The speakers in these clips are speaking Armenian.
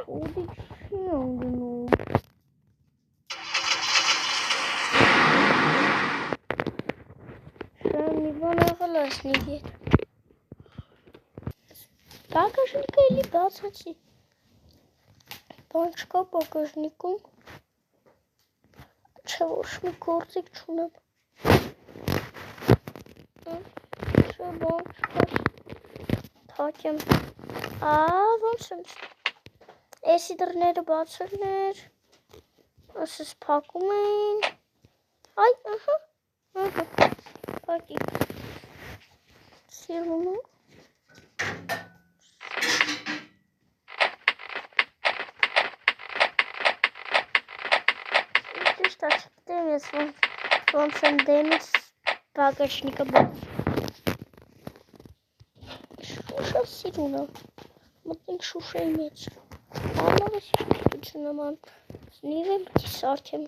Քոդի չի անգնում։ Շամի բան աղալ ասնի հետ։ Բագաժնիկը էլի բացացի։ Բան չկա բագաժնիկում։ Չէ ոչ մի գործիք չունեմ։ Չէ բան չկա։ Թակեմ։ Ոնց եմ։ Էսի դռները բացել էր։ Ասես փակում էին։ Այ, ահա։ Փակի։ Սիրվում է։ Չգիտեմ ես ոնց եմ դեմից բագաժնիկը բաց։ Շուշա սիրուն է։ Մտնենք շուշայի մեջ։ Անով ես իշխություն նման։ Նիվեմ պիտի սարքեմ։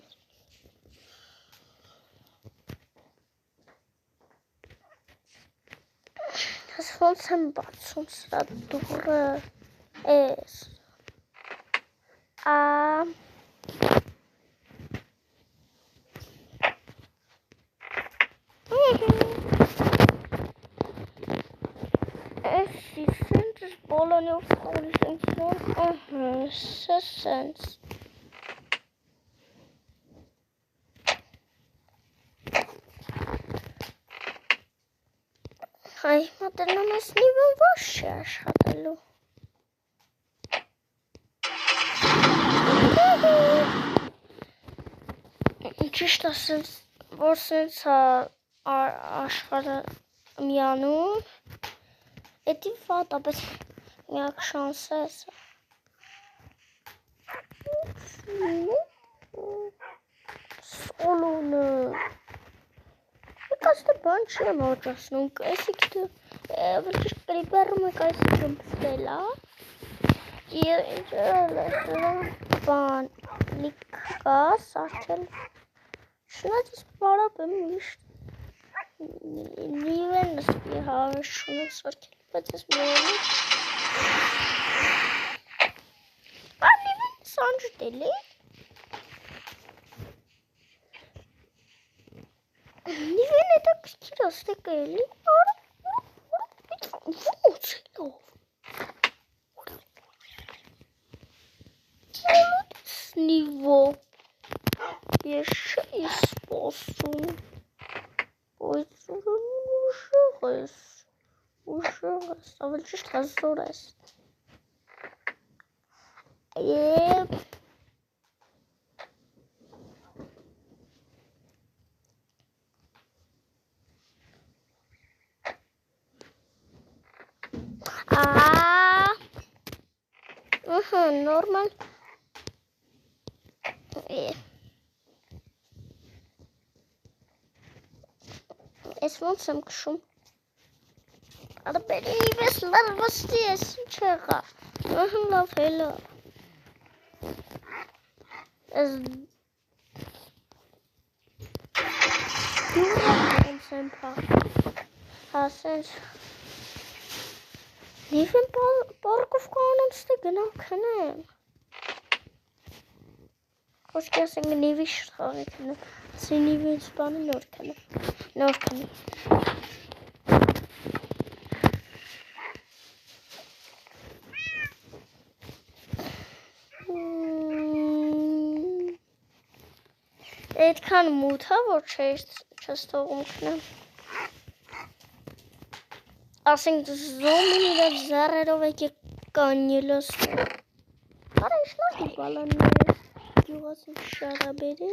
Ես ոնց եմ բացում սրա դուռը։ Էս։ Էսի սենտս բոլոնով խորի սենտսոն, սենց։ Այ, մատերնամ ես նիվն ոչ չի աշխատելու։ Ճիշտ ասենց, որ սենց աշխարհը միանում, էդի վատ, ապēc միակ շանսը է սա։ Սոլոնը։ Եկաստը բան չեմ աճասնում, կայսի կիթը, վրճիշ կրիպերում եք այսի գմպստելա, բան լիքկա, սարքել, շնած ես պարապ եմ միշտ, նիվեն նսպի հավես շունակ սարքել, բայց ես մորոնում, նիվեն սանջտել է, նիվեն էտա կրքիր աստեք էլի, ոնց էլով, Նիվո, ես չէի սպասում, բայց ուժեղ ես, ավելի ճիշտ հազոր ես, նորմալ, ես ոնց եմ կշում, արբերի նիվես լարվստի ես, ինչ եղա, լավ հելա, ես դուրը ոնց եմ պաղ, հասենց, նիվեն պարկով կանեմ ստե գնամ կնեմ, Ոչքի ասենք նիվի շրխաղի կնեմ, ասի նիվի սպանը նոր կնեմ, Այդքան մութ է, որ չես թողում կնեմ, ասենք զոմին իրավ զարերով եք կանյելոս, արա իշնոր դի բալաններ, Գյուղացին շարաբերի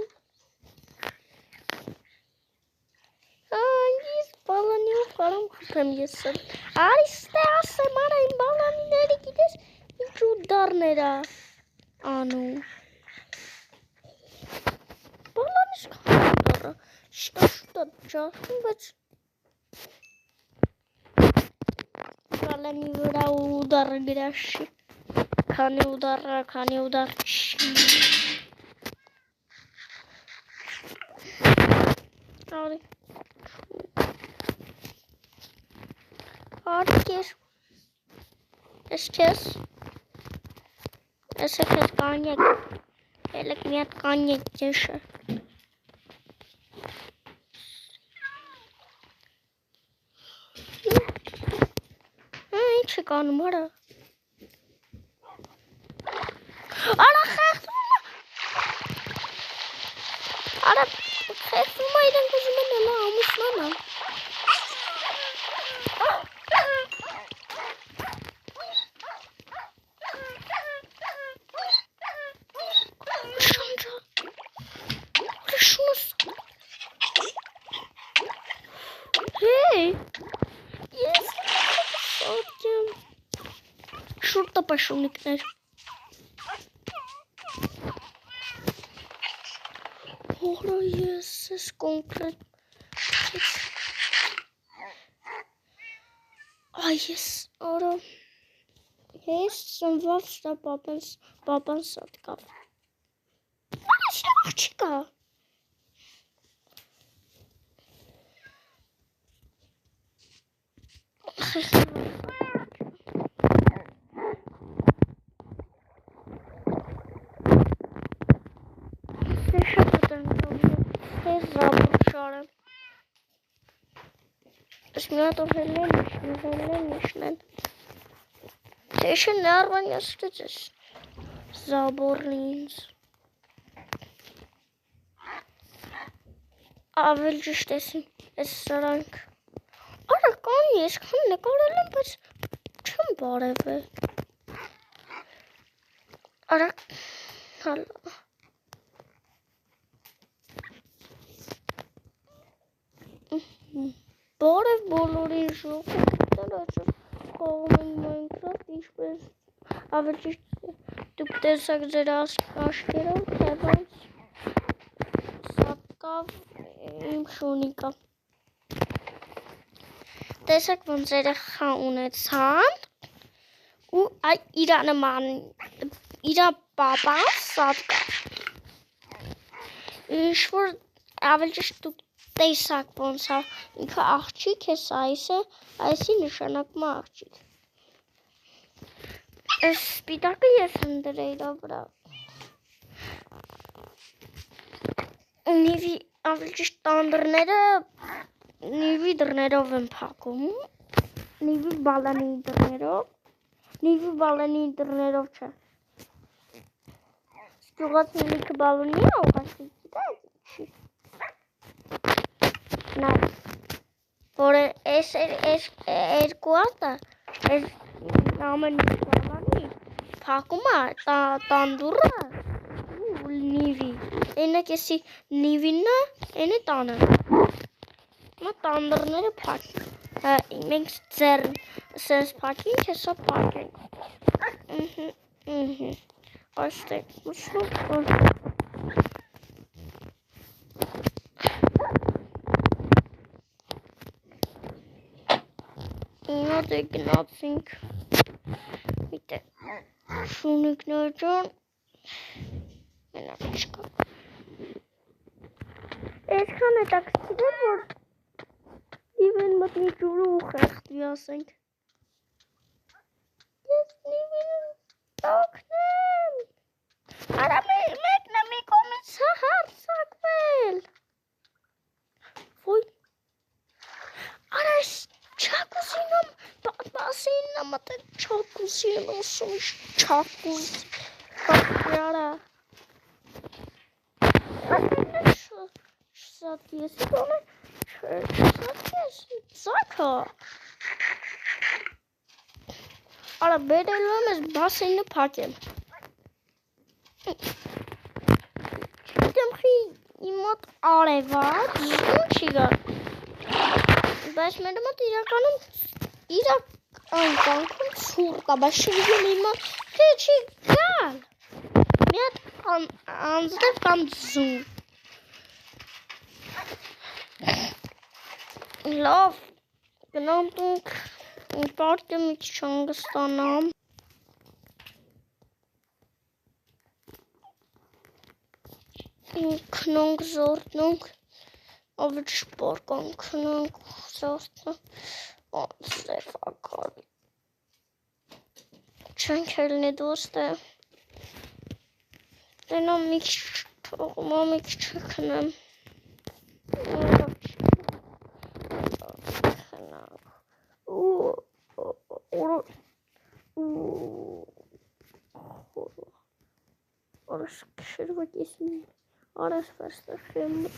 Ես բալանիով կարամ խպեմ եսել Արի ստե ասեմ արա իմ բալանիների գիտես ինչ ու դարներ անում Բալանիս կան դարը շտա ճախում բայց Բալանի վրա ուդար գրաշի Քանի ուդար չի Արի Արի կեր Ես քեզ Ես եկես կանյակ, ելեք մի հատ կանյակ ջեշը։ Ինչ է կանում արա։ Արա խեղդվում է։ Արա խեղդվում է իրենք ուզում են հլա ամուսնանալ։ Շուրտը պաշունիկներ։ Հորա ես ես կոնկրետ։ Այ ես արա։ Ես սնվավ սա պապան սատկավ։ Արա շնավ չկա։ Շնորհ հելեն։ Դեշը նարվան ястыцես Զաբորնինց։ Ավել ճիշտ էս սրանք։ Արա կան ես քան նկարել եմ, բայց չեմ բարևել։ Արա հալա։ Բարև բոլորին շոկոտը խաղում ենք Minecraft, ինչպես ավելի ճիշտ դուք տեսաք ձեր աչքերով, թե ոնց սատկավ իմ շունիկը։ Տեսաք ոնց երեխա ունեցան ու այ իրա նման իրա պապան սատկավ։ Ինչ որ ավելի ճիշտ դուք տեսակ ոնց է ինքը աղջիկ է, այսի նշանակում է աղջիկ։ Այս սպիտակը ես եմ դրել իրա վրա։ Նիվի ավելի ճիշտ տանդրները նիվի դռներով եմ փակում։ Նիվի բալանի դռներով չէ։ Ստուղած նիվի բալոնի է ուղղակի գիտեք։ Նա որը այս երկու հատը այս ամեն բալանի փակում է տանդուրը ու նիվի։ Այնակ էսի նիվին է, այնը տանը։ Նա տանդրները փակ։ Մենք ձեռ սենց փակենք, հեսա փակենք։ Այստեղ ուշնով Նա դե գնացինք միտե շունիկներ ջան մենակ չկա այսքան է տաքսիներ որ նիվին մտնի ջուրը ու խեղդվի ասենք ես նիվին տակնեմ արա մեկն է մի կողմից հարցակվել ոյ արա այս չակուսինում բասին մտել չակուսի եմ ասում չակուսի բարա շսատի ես իգոնը շսատի ես ծակա արա բերելու եմ ես բասինը պակեմ չգիտեմ խի իմոտ արևած ինչի գա բայց մեր մոտ իրականում կյանքում ցուրտ է, բայց շվիգել իմը չի գալ։ Մի հատ անձրև կամ ձու։ Լավ, գնամ տունք, պարտը մի չանգստանամ։ Քնոնք, զորտնոնք, ավելի շպորկան քնոնք, զորտնոնք, Ստեփակալ չենք ելնի դոստը Dynamic tohumamik çıkınım. Orası kışır bak ismi. Orası başlasın.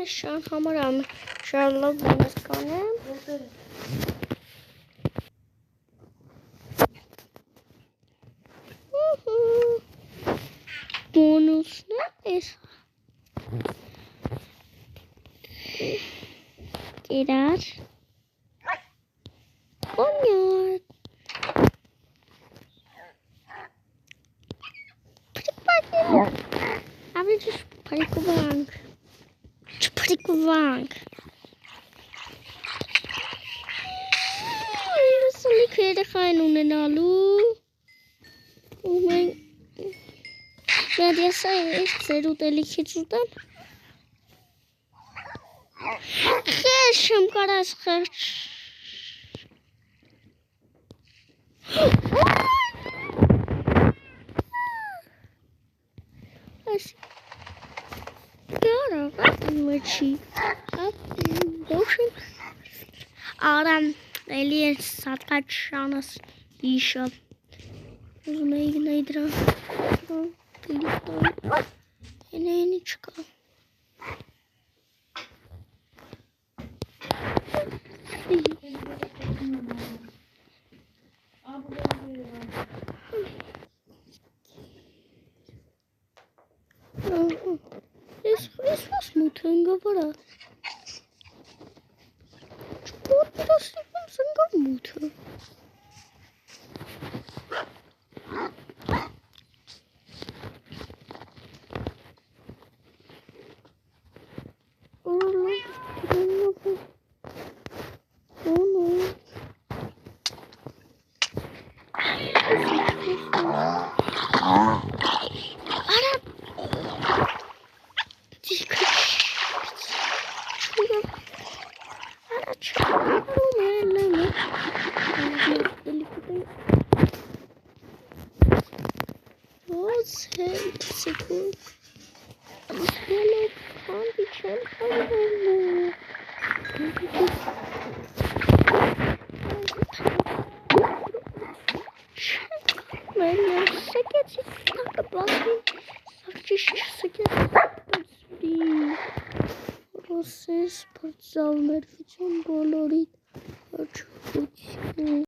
Şunu şan hamaram şarla bonus kanem. Bonus ne es? Girer. Oynuyor. Abi just parikuwang. Parikuwang. Sali kaya kain una nalu. Oh my. Ya dia say seru teli khichutan. Khesham karas khash. Мочи. Душим. Арам или саткать шанс еще. Найдра. Телефон. Энечка. Смутно говоря. Что ты рассыпался мутно? Секунд. Спортзал, наверное, болорит.